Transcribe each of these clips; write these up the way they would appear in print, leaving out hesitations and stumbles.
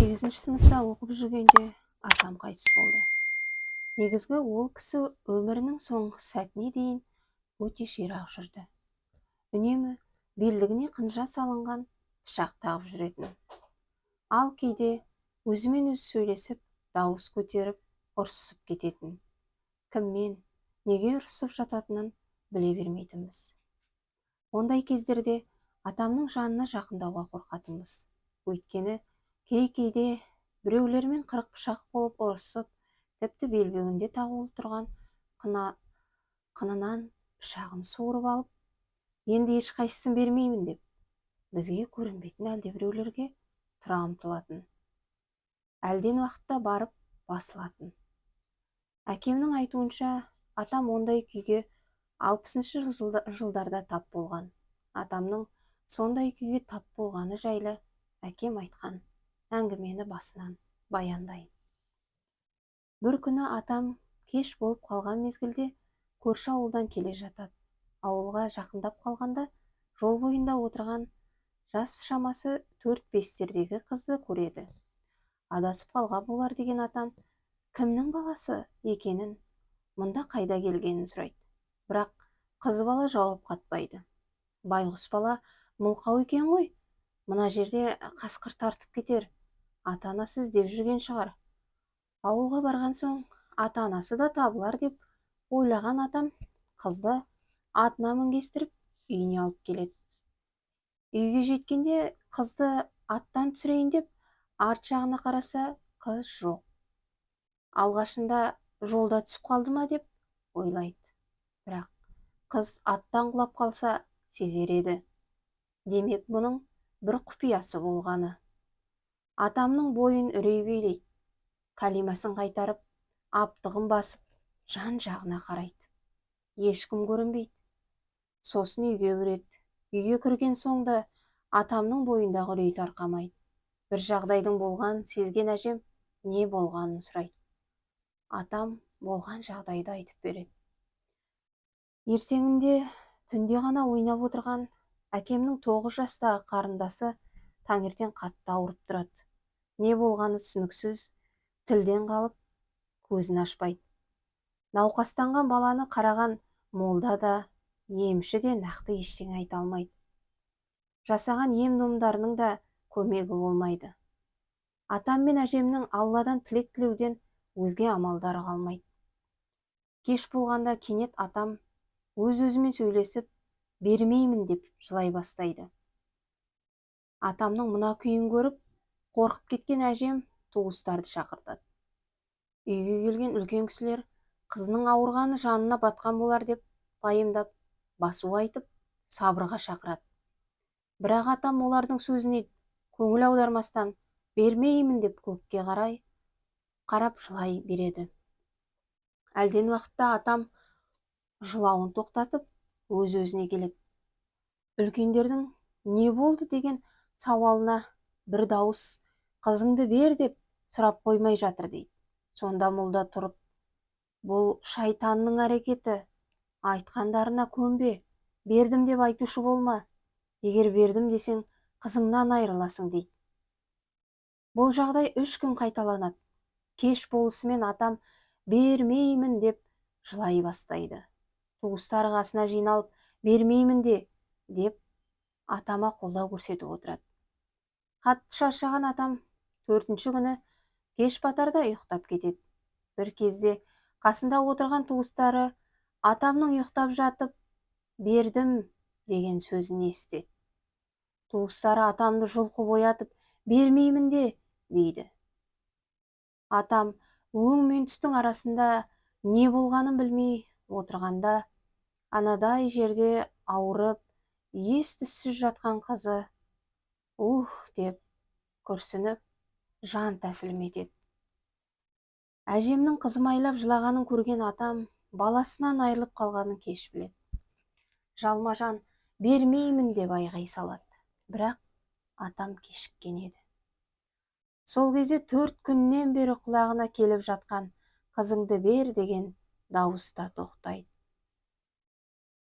8 сыныпта оқып жүргенде атам қайтыс болды. Негізгі ол кісі өмірінің соңғы сәтіне дейін өте ширақ жүрді. Үнемі белдігіне қынжа салынған пышақ тағып жүретін. Ал кейде өзімен өзі сөйлесіп, дауыс көтеріп, ұрсысып кететін. Кіммен, неге ұрсысып жататынын біле бермейтінбіз. Ондай кездерде атамның жанына жақындауға қорқатынбыз. Өйткені кейде біреулермен қырық пышақ болып ұрысып, тіпті белбеуінде тағулы тұрған қынынан пышағын суырып алып, енді ешқайсысын бермеймін деп, бізге көрінбейтін әлдебіреулерге тұра ұмтылатын. Әлден уақытта барып басылатын. Әкемнің айтуынша, атам ондай күйге 60-шы жылдарда тап болған. Атамның сондай күйге тап болғаны жайлы әкем айтқан әңгімені басынан баяндайын. Бір күні атам кеш болып қалған мезгілде көрші ауылдан келе жатады. Ауылға жақындап қалғанда жол бойында отырған жас шамасы 4-5-тердегі қызды көреді. Адасып қалған болар деген атам кімнің баласы екенін, мұнда қайда келгенін сұрайды. Бірақ қыз бала жауап қатпайды. Байғұс бала мылқау екен ғой, мына жерде қасқыр тартып кетер, ата-анасы іздеп жүрген шығар. Ауылға барған соң ата-анасы да табылар деп ойлаған атам қызды атына мінгестіріп үйіне алып келеді. Үйге жеткенде қызды аттан түсірейін деп арт жағына қараса, қыз жоқ. Алғашында жолда түсіп қалды ма деп ойлайды. Бірақ қыз аттан құлап қалса сезер еді. Демек бұның бір құпиясы болғаны. Атамның бойын үрей билейді. Кәлимасын қайтарып, аптығын басып, жан-жағына қарайды. Ешкім көрінбейді. Сосын үйге кіреді. Үйге кірген соңда атамның бойындағы үрей тарқамайды. Бір жағдайдың болғанын сезген әжем не болғанын сұрайды. Атам болған жағдайды айтып береді. Ертеңінде түнде ғана ойнап отырған әкемнің 9 жастағы қарындасы таңертең қатты ауырып тұрады. Не болғаны түсініксіз, тілден қалып, көзін ашпайды. Науқастанған баланы қараған молда да, емші де нақты ештеңе айта алмайды. Жасаған ем-домдарының да көмегі болмайды. Атам мен әжемнің Алладан тілек тілеуден өзге амалдары қалмайды. Кеш болғанда кенет атам өз-өзімен сөйлесіп, бермеймін деп жылай бастайды. Атамның мына күйін көріп, қорқып кеткен әжем туыстарды шақыртады. Үйге келген үлкен кісілер қызының ауырғаны жанына батқан болар деп пайымдап, басу айтып, сабырға шақырады. Бірақ атам олардың сөзіне көңіл аудармастан, бермеймін деп көкке қарап жылай береді. Әлден уақытта атам жылауын тоқтатып, өз-өзіне келеді. Үлкендердің не болды деген сауалына бір дауыс қызыңды бер деп сұрап қоймай жатыр дейді. Сонда молда тұрып, бұл шайтанның әрекеті, айтқандарына көнбе, бердім деп айтушы болма, егер бердім десең қызыңнан айырыласың дейді. Бұл жағдай 3 күн қайталанады. Кеш болысымен атам бермеймін деп жылай бастайды. Туыстар қасына жиналып, бермеймін деп атама қолдау көрсетіп отырады. Қатты шаршаған атам 4-ші күні кеш батарда ұйықтап кетеді. Бір кезде қасында отырған туыстары атамның ұйықтап жатып, бердім деген сөзін естеді. Туыстары атамды жұлқып оятып, бермеймін дейді. Атам өң мен түстің арасында не болғанын білмей отырғанда, анадай жерде ауырып, ес-түссіз жатқан қызы деп күрсініп, жан тәсілім етеді. Әжемнің қызмайлап жылағанын көрген атам баласынан айырылып қалғанын кеш біледі. Жалма-жан бермеймін деп айғай салады. Бірақ атам кешіккен еді. Сол кезде 4 күннен бері құлағына келіп жатқан қызыңды бер деген дауыста тоқтайды.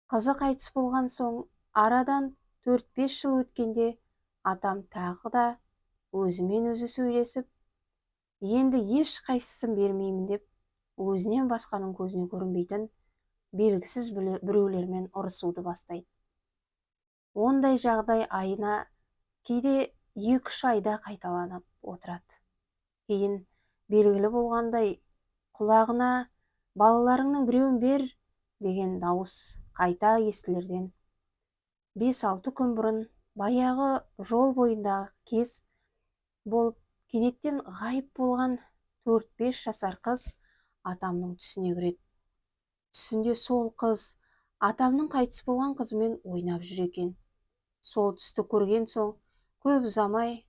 Қызы қайтыс болған соң арадан 4-5 жыл өткенде атам тағы да өзімен өзі сөйлесіп, енді еш қайсысын бермеймін деп, өзінен басқаның көзіне көрінбейтін белгісіз біреулермен ұрысуды бастайды. Ондай жағдай айына кейде 2-3 айда қайталанып отырады. Кейін белгілі болғандай, құлағына балаларыңның біреуін бер деген дауыс қайта естілерден 5-6 күн бұрын баяғы жол бойындағы кез болып кенеттен ғайып болған 4-5 жасар қыз атамның түсіне кіреді. Түсінде сол қыз атамның қайтыс болған қызымен ойнап жүр екен. Сол түсті көрген соң көп ұзамай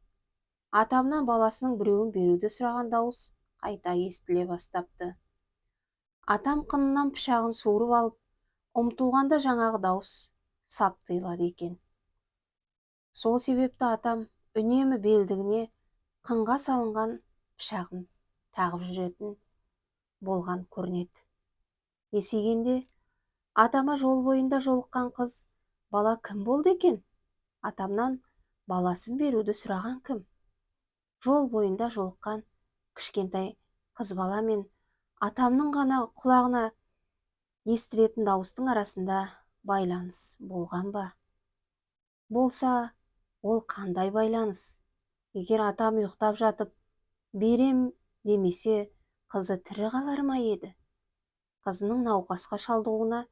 атамнан баласының біреуін беруді сұраған дауыс қайта естіле бастапты. Атам қынынан пышағын суырып алып, ұмтылғанда жаңағы дауыс сап тыйылады екен. Сол себепті атам үнемі белдігіне қынға салынған пышағын тағып жүретін болған көрінеді. Есейгенде атама жол бойында жолыққан қыз бала кім болды екен? Атамнан баласын беруді сұраған кім? Жол бойында жолыққан кішкентай қыз бала мен атамның ғана құлағына естілетін дауыстың арасында байланыс болған ба? Болса, ол қандай байланыс? Егер атам ұйықтап жатып, берем демесе, қызы тірі қалар ма еді? Қызының науқасқа шалдығуына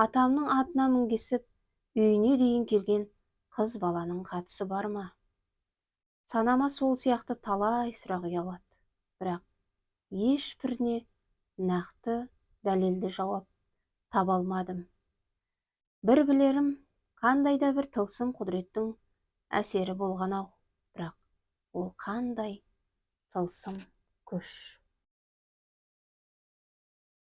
атамның атына мінгесіп, үйіне дейін келген қыз баланың қатысы бар ма? Санама сол сияқты талай сұрақ ұялады, бірақ ешбіріне нақты дәлелді жауап таба алмадым. Бір білерім, қандай да бір тылсым құдіреттің әсері болған-ау, бірақ ол қандай тылсым күш?